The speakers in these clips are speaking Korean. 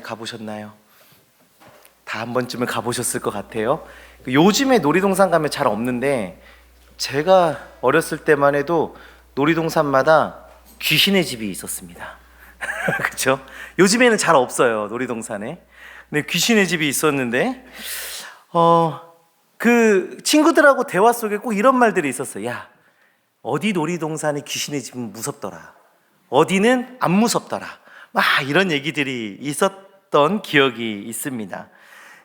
가보셨나요? 다 한 번쯤은 가보셨을 것 같아요. 요즘에 놀이동산 가면 잘 없는데 제가 어렸을 때만 해도 놀이동산마다 귀신의 집이 있었습니다. 그렇죠? 요즘에는 잘 없어요, 놀이동산에. 근데 귀신의 집이 있었는데 그 친구들하고 대화 속에 꼭 이런 말들이 있었어요. 야, 어디 놀이동산에 귀신의 집은 무섭더라, 어디는 안 무섭더라, 막 이런 얘기들이 있었던 기억이 있습니다.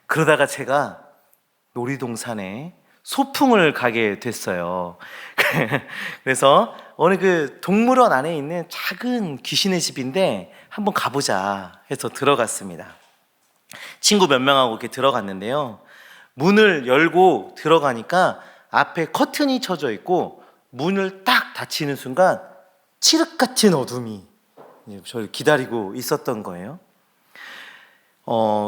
그러다가 제가 놀이동산에 소풍을 가게 됐어요. 그래서 어느 그 동물원 안에 있는 작은 귀신의 집인데 한번 가보자 해서 들어갔습니다. 친구 몇 명하고 이렇게 들어갔는데요, 문을 열고 들어가니까 앞에 커튼이 쳐져 있고 문을 딱 닫히는 순간 칠흑 같은 어둠이 저를 기다리고 있었던 거예요.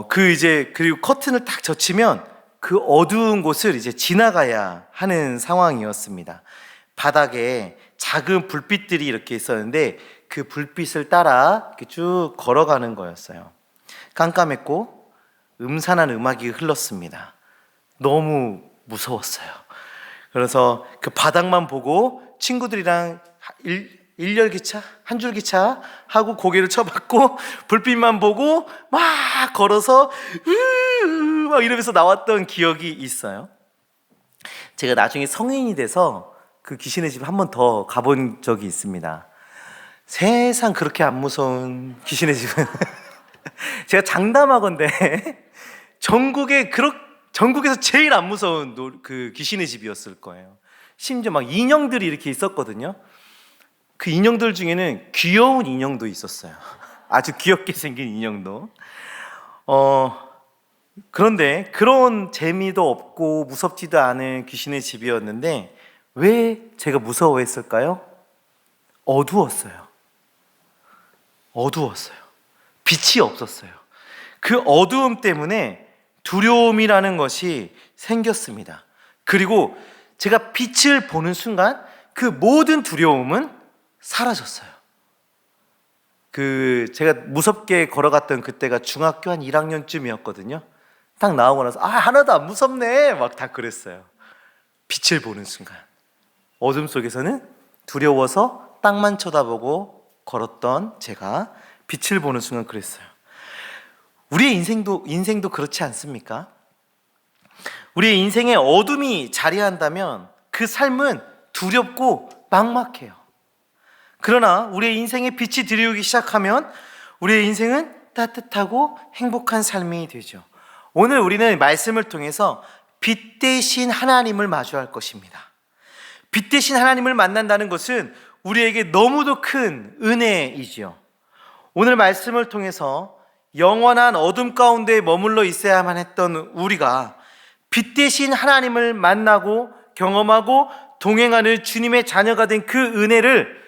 그리고 커튼을 딱 젖히면 그 어두운 곳을 이제 지나가야 하는 상황이었습니다. 바닥에 작은 불빛들이 이렇게 있었는데 그 불빛을 따라 이렇게 쭉 걸어가는 거였어요. 깜깜했고 음산한 음악이 흘렀습니다. 너무 무서웠어요. 그래서 그 바닥만 보고 친구들이랑 일렬기차, 한 줄기차 하고 고개를 쳐박고 불빛만 보고 막 걸어서 막 이러면서 나왔던 기억이 있어요. 제가 나중에 성인이 돼서 그 귀신의 집을 한 번 더 가본 적이 있습니다. 세상 그렇게 안 무서운 귀신의 집은 제가 장담하건대 전국에서 제일 안 무서운 그 귀신의 집이었을 거예요. 심지어 막 인형들이 이렇게 있었거든요. 그 인형들 중에는 귀여운 인형도 있었어요. 아주 귀엽게 생긴 인형도. 그런데 그런 재미도 없고 무섭지도 않은 귀신의 집이었는데 왜 제가 무서워했을까요? 어두웠어요. 빛이 없었어요. 그 어두움 때문에 두려움이라는 것이 생겼습니다. 그리고 제가 빛을 보는 순간 그 모든 두려움은 사라졌어요. 제가 무섭게 걸어갔던 그때가 중학교 한 1학년쯤이었거든요. 딱 나오고 나서 하나도 안 무섭네 막 다 그랬어요. 빛을 보는 순간 어둠 속에서는 두려워서 땅만 쳐다보고 걸었던 제가 빛을 보는 순간 그랬어요. 우리의 인생도 그렇지 않습니까? 우리의 인생에 어둠이 자리한다면 그 삶은 두렵고 막막해요. 그러나 우리의 인생에 빛이 들이오기 시작하면 우리의 인생은 따뜻하고 행복한 삶이 되죠. 오늘 우리는 말씀을 통해서 빛 대신 하나님을 마주할 것입니다. 빛 대신 하나님을 만난다는 것은 우리에게 너무도 큰 은혜이지요. 오늘 말씀을 통해서 영원한 어둠 가운데 머물러 있어야만 했던 우리가 빛 대신 하나님을 만나고 경험하고 동행하는 주님의 자녀가 된 그 은혜를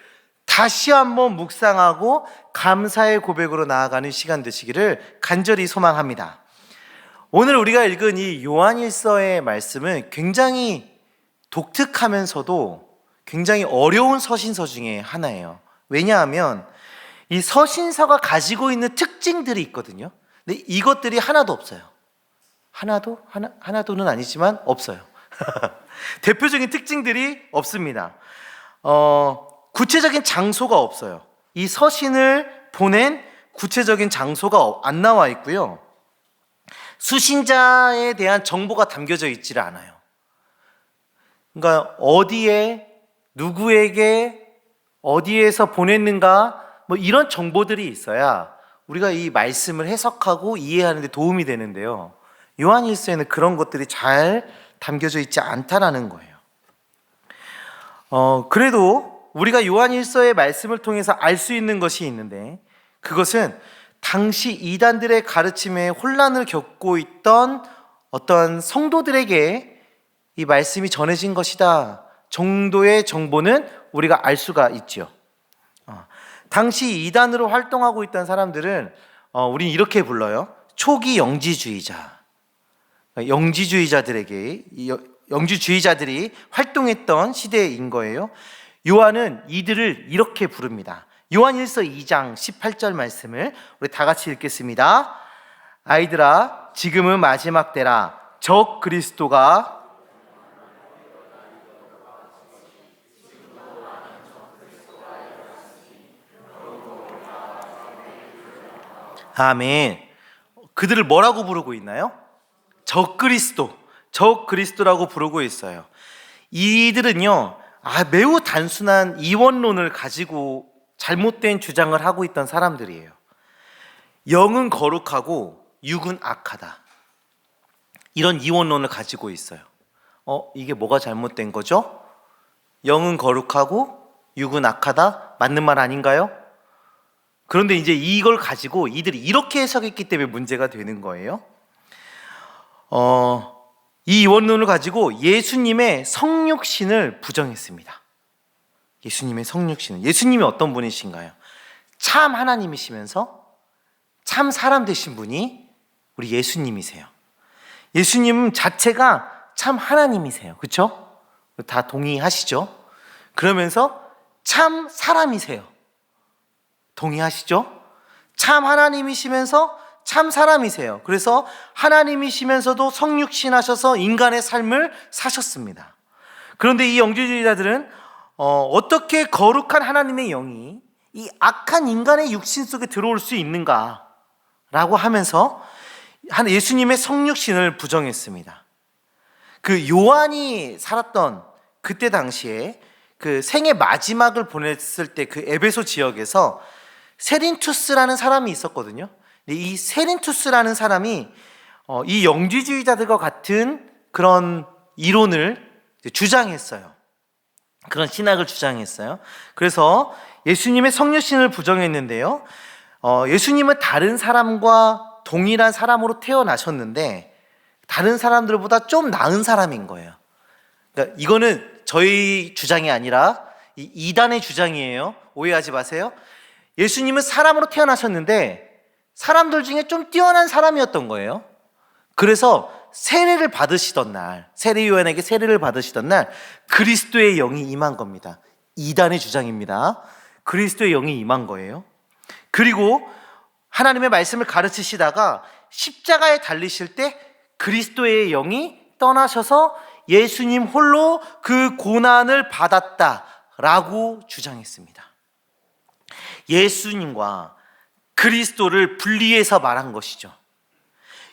다시 한번 묵상하고 감사의 고백으로 나아가는 시간 되시기를 간절히 소망합니다. 오늘 우리가 읽은 이 요한일서의 말씀은 굉장히 독특하면서도 굉장히 어려운 서신서 중에 하나예요. 왜냐하면 이 서신서가 가지고 있는 특징들이 있거든요. 근데 이것들이 하나도 없어요. 하나도는 아니지만 없어요. 대표적인 특징들이 없습니다. 구체적인 장소가 없어요. 이 서신을 보낸 구체적인 장소가 안 나와 있고요. 수신자에 대한 정보가 담겨져 있지를 않아요. 그러니까 어디에, 누구에게, 어디에서 보냈는가 뭐 이런 정보들이 있어야 우리가 이 말씀을 해석하고 이해하는 데 도움이 되는데요, 요한일서에는 그런 것들이 잘 담겨져 있지 않다라는 거예요. 그래도 우리가 요한일서의 말씀을 통해서 알 수 있는 것이 있는데, 그것은 당시 이단들의 가르침에 혼란을 겪고 있던 어떤 성도들에게 이 말씀이 전해진 것이다 정도의 정보는 우리가 알 수가 있죠. 당시 이단으로 활동하고 있던 사람들은 우린 이렇게 불러요. 초기 영지주의자. 영지주의자들이 활동했던 시대인 거예요. 요한은 이들을 이렇게 부릅니다. 요한일서 2장 18절 말씀을 우리 다 같이 읽겠습니다. 아이들아, 지금은 마지막 때라. 적 그리스도가 아멘. 그들을 뭐라고 부르고 있나요? 적그리스도, 적그리스도라고 부르고 있어요. 이들은요, 매우 단순한 이원론을 가지고 잘못된 주장을 하고 있던 사람들이에요. 영은 거룩하고 육은 악하다, 이런 이원론을 가지고 있어요. 이게 뭐가 잘못된 거죠? 영은 거룩하고 육은 악하다, 맞는 말 아닌가요? 그런데 이제 이걸 가지고 이들이 이렇게 해석했기 때문에 문제가 되는 거예요. 이 이원론을 가지고 예수님의 성육신을 부정했습니다. 예수님의 성육신은, 예수님이 어떤 분이신가요? 참 하나님이시면서 참 사람 되신 분이 우리 예수님이세요. 예수님 자체가 참 하나님이세요. 그렇죠? 다 동의하시죠? 그러면서 참 사람이세요. 동의하시죠? 참 하나님이시면서 참 사람이세요. 그래서 하나님이시면서도 성육신 하셔서 인간의 삶을 사셨습니다. 그런데 이 영지주의자들은 어떻게 거룩한 하나님의 영이 이 악한 인간의 육신 속에 들어올 수 있는가 라고 하면서 예수님의 성육신을 부정했습니다. 그 요한이 살았던 그때 당시에 그 생의 마지막을 보냈을 때 그 에베소 지역에서 세린투스라는 사람이 있었거든요. 이 세린투스라는 사람이 이 영지주의자들과 같은 그런 이론을 주장했어요. 그런 신학을 주장했어요. 그래서 예수님의 성육신을 부정했는데요. 예수님은 다른 사람과 동일한 사람으로 태어나셨는데 다른 사람들보다 좀 나은 사람인 거예요. 그러니까 이거는 저희 주장이 아니라 이단의 주장이에요. 오해하지 마세요. 예수님은 사람으로 태어나셨는데 사람들 중에 좀 뛰어난 사람이었던 거예요. 그래서 세례를 받으시던 날, 세례 요한에게 세례를 받으시던 날 그리스도의 영이 임한 겁니다. 이단의 주장입니다. 그리스도의 영이 임한 거예요. 그리고 하나님의 말씀을 가르치시다가 십자가에 달리실 때 그리스도의 영이 떠나셔서 예수님 홀로 그 고난을 받았다라고 주장했습니다. 예수님과 그리스도를 분리해서 말한 것이죠.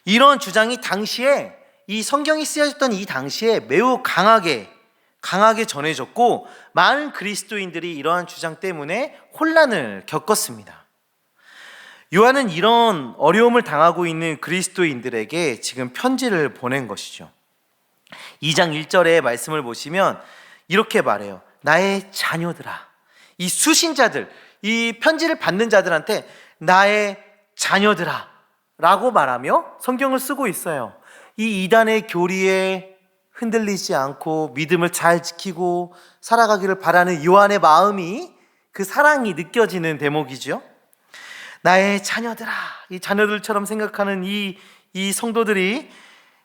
이런 주장이 당시에, 이 성경이 쓰여졌던 이 당시에 매우 강하게 전해졌고 많은 그리스도인들이 이러한 주장 때문에 혼란을 겪었습니다. 요한은 이런 어려움을 당하고 있는 그리스도인들에게 지금 편지를 보낸 것이죠. 2장 1절의 말씀을 보시면 이렇게 말해요. 나의 자녀들아. 이 수신자들, 이 편지를 받는 자들한테 나의 자녀들아 라고 말하며 성경을 쓰고 있어요. 이 이단의 교리에 흔들리지 않고 믿음을 잘 지키고 살아가기를 바라는 요한의 마음이, 그 사랑이 느껴지는 대목이죠. 나의 자녀들아, 이 자녀들처럼 생각하는 이 성도들이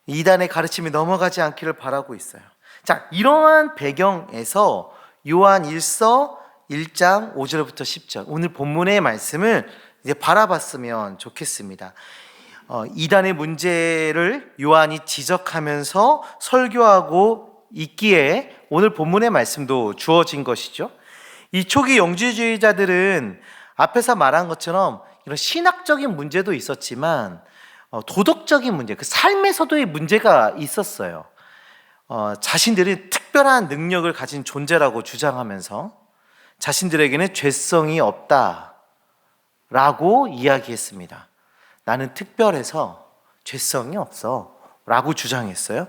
이단의 가르침에 넘어가지 않기를 바라고 있어요. 자, 이러한 배경에서 요한 1서 1장 5절부터 10절, 오늘 본문의 말씀을 이제 바라봤으면 좋겠습니다. 이단의 문제를 요한이 지적하면서 설교하고 있기에 오늘 본문의 말씀도 주어진 것이죠. 이 초기 영지주의자들은 앞에서 말한 것처럼 이런 신학적인 문제도 있었지만 도덕적인 문제, 그 삶에서도의 문제가 있었어요. 자신들이 특별한 능력을 가진 존재라고 주장하면서 자신들에게는 죄성이 없다라고 이야기했습니다. 나는 특별해서 죄성이 없어 라고 주장했어요.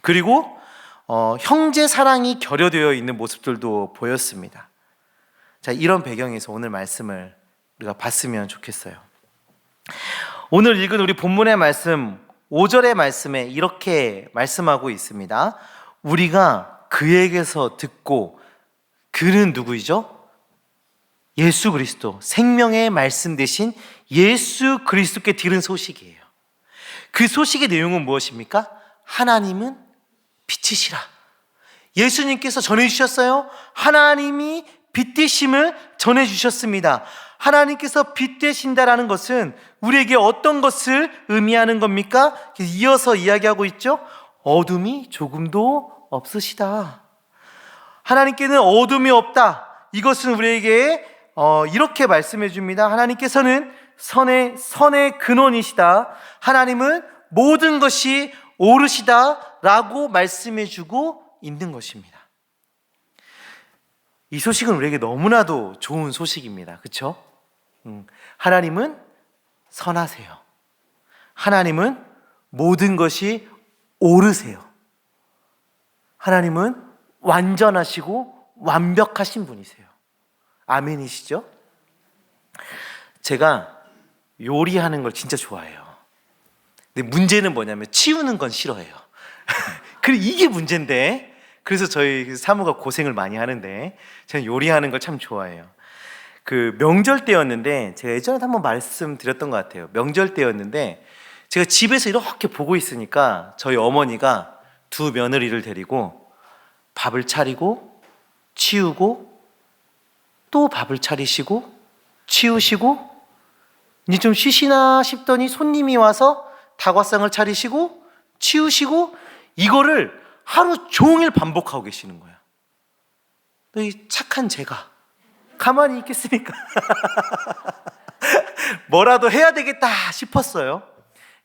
그리고 형제 사랑이 결여되어 있는 모습들도 보였습니다. 자, 이런 배경에서 오늘 말씀을 우리가 봤으면 좋겠어요. 오늘 읽은 우리 본문의 말씀 5절의 말씀에 이렇게 말씀하고 있습니다. 우리가 그에게서 듣고, 그는 누구이죠? 예수 그리스도, 생명의 말씀 되신 예수 그리스도께 들은 소식이에요. 그 소식의 내용은 무엇입니까? 하나님은 빛이시라. 예수님께서 전해주셨어요. 하나님이 빛이심을 전해주셨습니다. 하나님께서 빛 되신다라는 것은 우리에게 어떤 것을 의미하는 겁니까? 이어서 이야기하고 있죠. 어둠이 조금도 없으시다. 하나님께는 어둠이 없다. 이것은 우리에게 이렇게 말씀해 줍니다. 하나님께서는 선의 근원이시다. 하나님은 모든 것이 옳으시다 라고 말씀해 주고 있는 것입니다. 이 소식은 우리에게 너무나도 좋은 소식입니다. 그렇죠? 하나님은 선하세요. 하나님은 모든 것이 옳으세요. 하나님은 완전하시고 완벽하신 분이세요. 아멘이시죠? 제가 요리하는 걸 진짜 좋아해요. 근데 문제는 뭐냐면 치우는 건 싫어해요. 그리고 이게 문제인데, 그래서 저희 사무가 고생을 많이 하는데 저는 요리하는 걸 참 좋아해요. 그 명절 때였는데, 제가 예전에 한번 말씀드렸던 것 같아요. 명절 때였는데 제가 집에서 이렇게 보고 있으니까 저희 어머니가 두 며느리를 데리고 밥을 차리고 치우고 또 밥을 차리시고 치우시고, 이제 좀 쉬시나 싶더니 손님이 와서 다과상을 차리시고 치우시고, 이거를 하루 종일 반복하고 계시는 거예요. 이 착한 제가 가만히 있겠습니까? 뭐라도 해야 되겠다 싶었어요.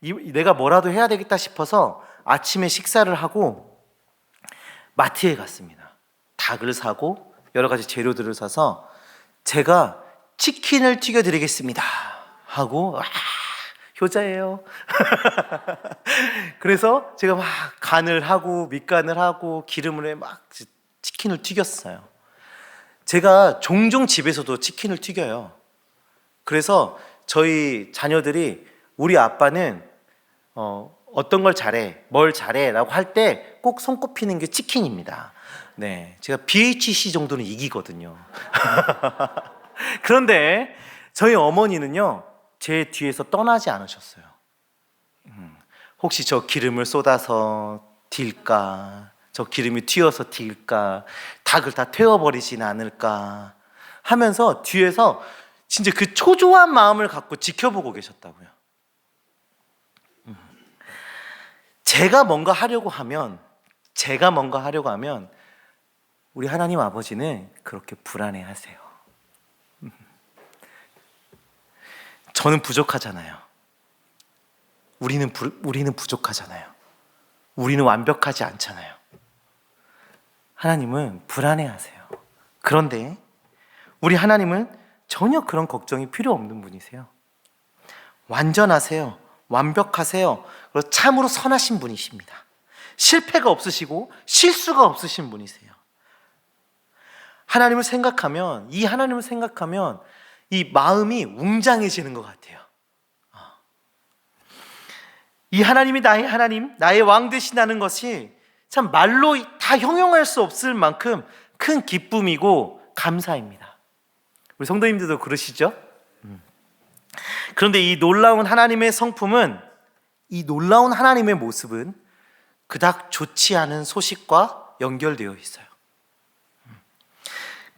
내가 뭐라도 해야 되겠다 싶어서 아침에 식사를 하고 마트에 갔습니다. 닭을 사고 여러 가지 재료들을 사서 제가 치킨을 튀겨드리겠습니다 하고, 효자예요. 그래서 제가 막 간을 하고 밑간을 하고 기름을 해 막 치킨을 튀겼어요. 제가 종종 집에서도 치킨을 튀겨요. 그래서 저희 자녀들이 우리 아빠는 어떤 걸 잘해, 뭘 잘해 라고 할 때 꼭 손꼽히는 게 치킨입니다. 네, 제가 BHC 정도는 이기거든요. 그런데 저희 어머니는요, 제 뒤에서 떠나지 않으셨어요. 혹시 저 기름을 쏟아서 딜까, 저 기름이 튀어서 딜까, 닭을 다 태워버리진 않을까 하면서 뒤에서 진짜 그 초조한 마음을 갖고 지켜보고 계셨다고요. 제가 뭔가 하려고 하면 우리 하나님 아버지는 그렇게 불안해하세요. 저는 부족하잖아요. 우리는 부족하잖아요. 우리는 완벽하지 않잖아요. 하나님은 불안해하세요. 그런데 우리 하나님은 전혀 그런 걱정이 필요 없는 분이세요. 완전하세요. 완벽하세요. 그리고 참으로 선하신 분이십니다. 실패가 없으시고 실수가 없으신 분이세요. 하나님을 생각하면 이 마음이 웅장해지는 것 같아요. 이 하나님이 나의 하나님, 나의 왕 되시다는 것이 참 말로 다 형용할 수 없을 만큼 큰 기쁨이고 감사입니다. 우리 성도님들도 그러시죠? 그런데 이 놀라운 하나님의 성품은, 이 놀라운 하나님의 모습은 그닥 좋지 않은 소식과 연결되어 있어요.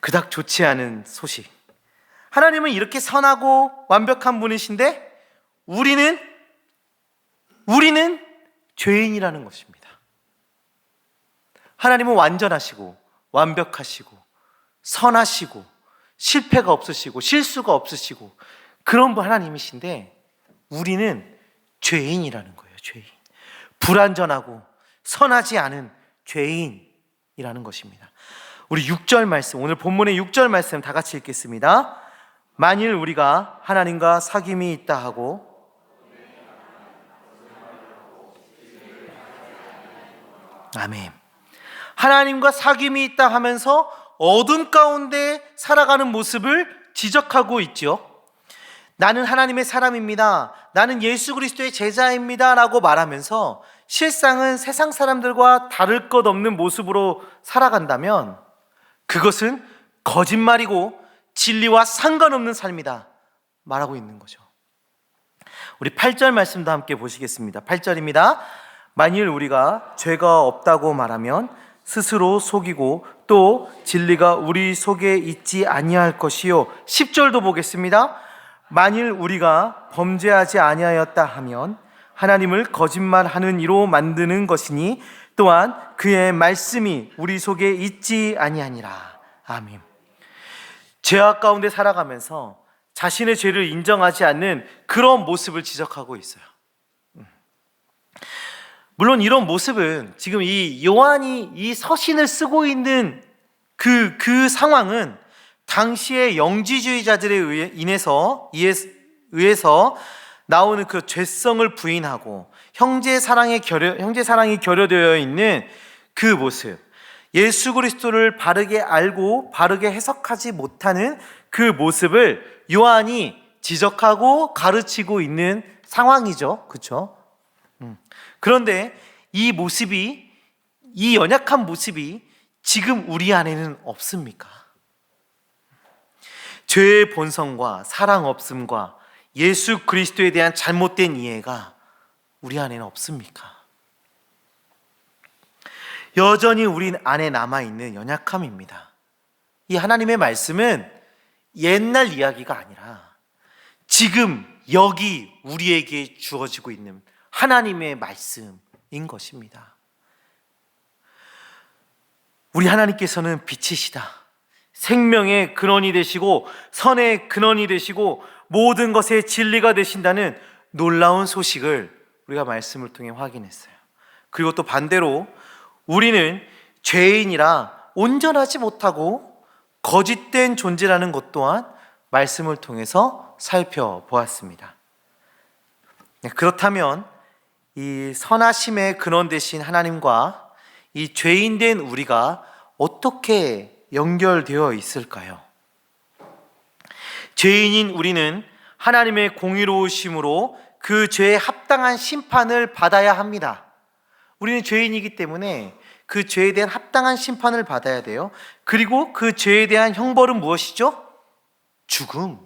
그닥 좋지 않은 소식. 하나님은 이렇게 선하고 완벽한 분이신데 우리는 죄인이라는 것입니다. 하나님은 완전하시고 완벽하시고 선하시고 실패가 없으시고 실수가 없으시고 그런 분 하나님이신데 우리는 죄인이라는 거예요. 죄인. 불완전하고 선하지 않은 죄인이라는 것입니다. 우리 6절 말씀, 오늘 본문의 6절 말씀 다 같이 읽겠습니다. 만일 우리가 하나님과 사귐이 있다 하고, 아멘. 하나님과 사귐이 있다 하면서 어둠 가운데 살아가는 모습을 지적하고 있죠. 나는 하나님의 사람입니다, 나는 예수 그리스도의 제자입니다 라고 말하면서 실상은 세상 사람들과 다를 것 없는 모습으로 살아간다면 그것은 거짓말이고 진리와 상관없는 삶이다 말하고 있는 거죠. 우리 8절 말씀도 함께 보시겠습니다. 8절입니다. 만일 우리가 죄가 없다고 말하면 스스로 속이고 또 진리가 우리 속에 있지 아니할 것이요. 10절도 보겠습니다. 만일 우리가 범죄하지 아니하였다 하면 하나님을 거짓말하는 이로 만드는 것이니 또한 그의 말씀이 우리 속에 있지 아니하니라. 아멘. 죄악 가운데 살아가면서 자신의 죄를 인정하지 않는 그런 모습을 지적하고 있어요. 물론 이런 모습은 지금 이 요한이 이 서신을 쓰고 있는 그 상황은 당시의 영지주의자들에 의해서 나오는 그 죄성을 부인하고 형제 사랑이 결여되어 있는 그 모습, 예수 그리스도를 바르게 알고 바르게 해석하지 못하는 그 모습을 요한이 지적하고 가르치고 있는 상황이죠. 그렇죠? 그런데 이 연약한 모습이 지금 우리 안에는 없습니까? 죄의 본성과 사랑 없음과 예수 그리스도에 대한 잘못된 이해가 우리 안에는 없습니까? 여전히 우리 안에 남아있는 연약함입니다. 이 하나님의 말씀은 옛날 이야기가 아니라 지금 여기 우리에게 주어지고 있는 하나님의 말씀인 것입니다. 우리 하나님께서는 빛이시다. 생명의 근원이 되시고 선의 근원이 되시고 모든 것의 진리가 되신다는 놀라운 소식을 우리가 말씀을 통해 확인했어요. 그리고 또 반대로 우리는 죄인이라 온전하지 못하고 거짓된 존재라는 것 또한 말씀을 통해서 살펴보았습니다. 그렇다면 이 선하심의 근원 되신 하나님과 이 죄인된 우리가 어떻게 연결되어 있을까요? 죄인인 우리는 하나님의 공의로우심으로 그 죄에 합당한 심판을 받아야 합니다. 우리는 죄인이기 때문에 그 죄에 대한 합당한 심판을 받아야 돼요. 그리고 그 죄에 대한 형벌은 무엇이죠? 죽음이에요.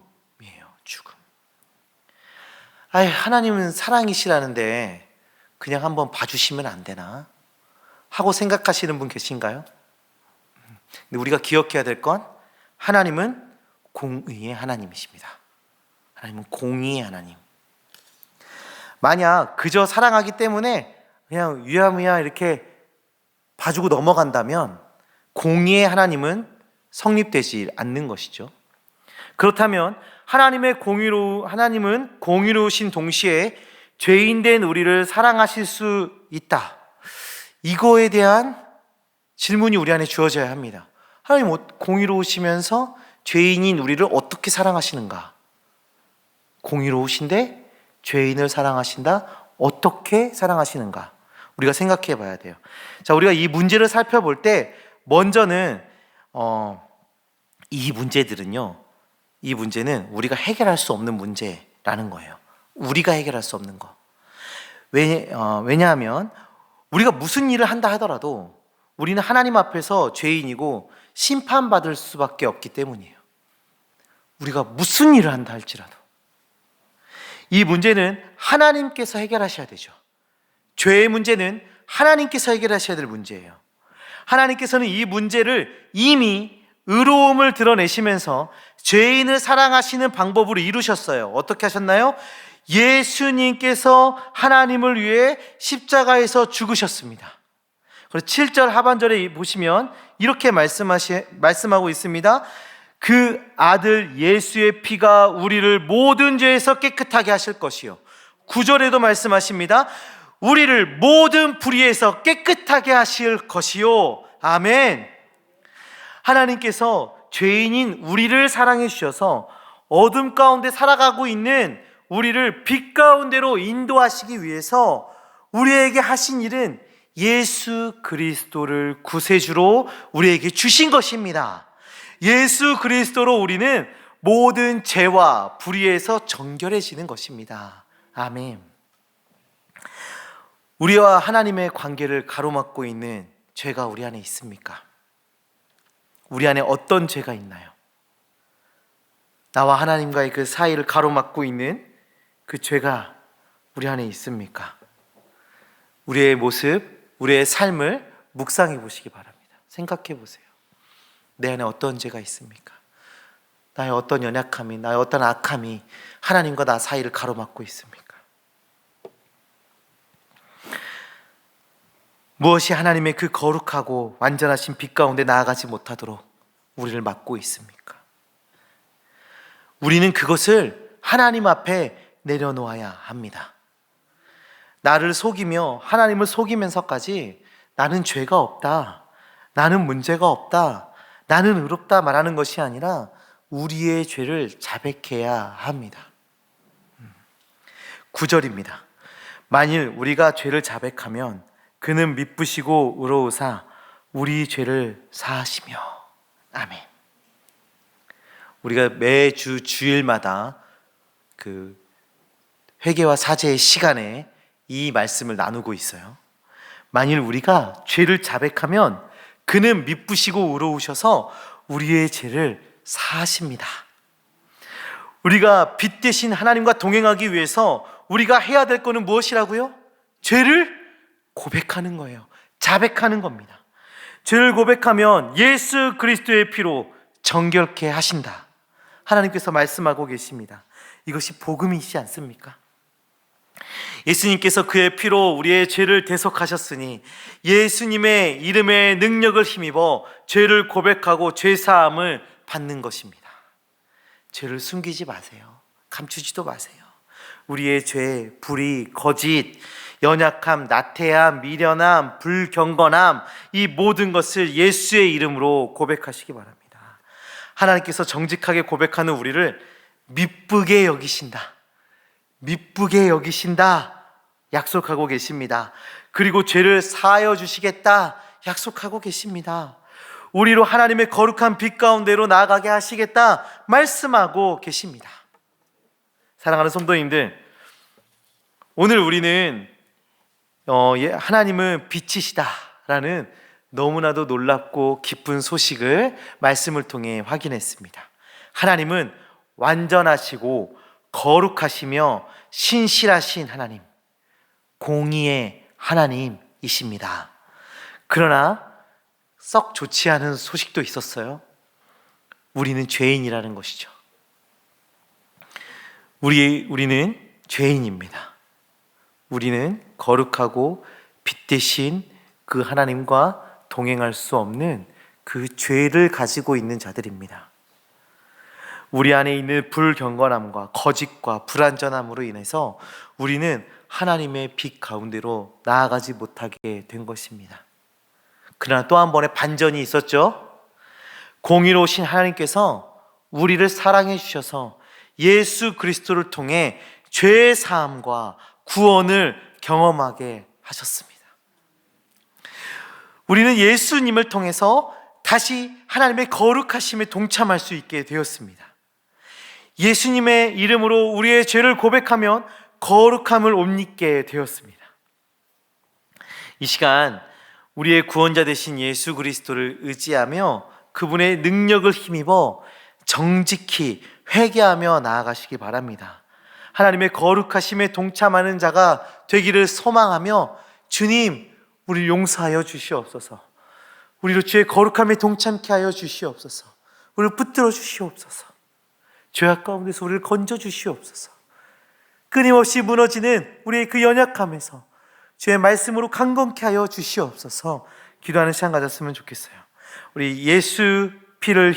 죽음. 하나님은 사랑이시라는데 그냥 한번 봐주시면 안 되나? 하고 생각하시는 분 계신가요? 근데 우리가 기억해야 될 건 하나님은 공의의 하나님이십니다. 하나님은 공의의 하나님. 만약 그저 사랑하기 때문에 그냥 위야무야 이렇게 봐주고 넘어간다면 공의의 하나님은 성립되지 않는 것이죠. 그렇다면 하나님은 공의로우신 동시에 죄인된 우리를 사랑하실 수 있다. 이거에 대한 질문이 우리 안에 주어져야 합니다. 하나님 공의로우시면서 죄인인 우리를 어떻게 사랑하시는가? 공의로우신데 죄인을 사랑하신다? 어떻게 사랑하시는가? 우리가 생각해 봐야 돼요. 자, 우리가 이 문제를 살펴볼 때 먼저는 이 문제는 우리가 해결할 수 없는 문제라는 거예요. 우리가 해결할 수 없는 거. 왜냐하면 우리가 무슨 일을 한다 하더라도 우리는 하나님 앞에서 죄인이고 심판받을 수밖에 없기 때문이에요. 우리가 무슨 일을 한다 할지라도 이 문제는 하나님께서 해결하셔야 되죠. 죄의 문제는 하나님께서 해결하셔야 될 문제예요. 하나님께서는 이 문제를 이미 의로움을 드러내시면서 죄인을 사랑하시는 방법으로 이루셨어요. 어떻게 하셨나요? 예수님께서 하나님을 위해 십자가에서 죽으셨습니다. 그래서 7절 하반절에 보시면 이렇게 말씀하고 있습니다. 그 아들 예수의 피가 우리를 모든 죄에서 깨끗하게 하실 것이요. 9절에도 말씀하십니다. 우리를 모든 불의에서 깨끗하게 하실 것이요. 아멘. 하나님께서 죄인인 우리를 사랑해 주셔서 어둠 가운데 살아가고 있는 우리를 빛 가운데로 인도하시기 위해서 우리에게 하신 일은 예수 그리스도를 구세주로 우리에게 주신 것입니다. 예수 그리스도로 우리는 모든 죄와 불의에서 정결해지는 것입니다. 아멘. 우리와 하나님의 관계를 가로막고 있는 죄가 우리 안에 있습니까? 우리 안에 어떤 죄가 있나요? 나와 하나님과의 그 사이를 가로막고 있는 그 죄가 우리 안에 있습니까? 우리의 모습, 우리의 삶을 묵상해 보시기 바랍니다. 생각해 보세요. 내 안에 어떤 죄가 있습니까? 나의 어떤 연약함이, 나의 어떤 악함이 하나님과 나 사이를 가로막고 있습니까? 무엇이 하나님의 그 거룩하고 완전하신 빛 가운데 나아가지 못하도록 우리를 막고 있습니까? 우리는 그것을 하나님 앞에 내려놓아야 합니다. 나를 속이며 하나님을 속이면서까지 나는 죄가 없다, 나는 문제가 없다, 나는 의롭다 말하는 것이 아니라 우리의 죄를 자백해야 합니다. 9절입니다. 만일 우리가 죄를 자백하면 그는 미쁘시고 의로우사 우리 죄를 사하시며. 아멘. 우리가 매주 주일마다 그 회개와 사죄의 시간에 이 말씀을 나누고 있어요. 만일 우리가 죄를 자백하면 그는 미쁘시고 의로우셔서 우리의 죄를 사하십니다. 우리가 빛 대신 하나님과 동행하기 위해서 우리가 해야 될 것은 무엇이라고요? 죄를 고백하는 거예요. 자백하는 겁니다. 죄를 고백하면 예수 그리스도의 피로 정결케 하신다. 하나님께서 말씀하고 계십니다. 이것이 복음이시지 않습니까? 예수님께서 그의 피로 우리의 죄를 대속하셨으니 예수님의 이름의 능력을 힘입어 죄를 고백하고 죄사함을 받는 것입니다. 죄를 숨기지 마세요. 감추지도 마세요. 우리의 죄, 불의, 거짓, 연약함, 나태함, 미련함, 불경건함, 이 모든 것을 예수의 이름으로 고백하시기 바랍니다. 하나님께서 정직하게 고백하는 우리를 미쁘게 여기신다, 미쁘게 여기신다 약속하고 계십니다. 그리고 죄를 사하여 주시겠다 약속하고 계십니다. 우리로 하나님의 거룩한 빛 가운데로 나아가게 하시겠다 말씀하고 계십니다. 사랑하는 성도님들, 오늘 우리는 하나님은 빛이시다라는 너무나도 놀랍고 기쁜 소식을 말씀을 통해 확인했습니다. 하나님은 완전하시고 거룩하시며 신실하신 하나님, 공의의 하나님이십니다. 그러나 썩 좋지 않은 소식도 있었어요. 우리는 죄인이라는 것이죠. 우리는 죄인입니다. 우리는 거룩하고 빛 대신 그 하나님과 동행할 수 없는 그 죄를 가지고 있는 자들입니다. 우리 안에 있는 불경건함과 거짓과 불완전함으로 인해서 우리는 하나님의 빛 가운데로 나아가지 못하게 된 것입니다. 그러나 또 한 번의 반전이 있었죠. 공의로우신 하나님께서 우리를 사랑해 주셔서 예수 그리스도를 통해 죄의 사함과 구원을 경험하게 하셨습니다. 우리는 예수님을 통해서 다시 하나님의 거룩하심에 동참할 수 있게 되었습니다. 예수님의 이름으로 우리의 죄를 고백하면 거룩함을 옷 입게 되었습니다. 이 시간 우리의 구원자 되신 예수 그리스도를 의지하며 그분의 능력을 힘입어 정직히 회개하며 나아가시기 바랍니다. 하나님의 거룩하심에 동참하는 자가 되기를 소망하며, 주님, 우리를 용서하여 주시옵소서. 우리로 주의 거룩함에 동참케 하여 주시옵소서. 우리를 붙들어 주시옵소서. 죄악 가운데서 우리를 건져 주시옵소서. 끊임없이 무너지는 우리의 그 연약함에서 주의 말씀으로 강건케 하여 주시옵소서. 기도하는 시간 가졌으면 좋겠어요. 우리 예수 피를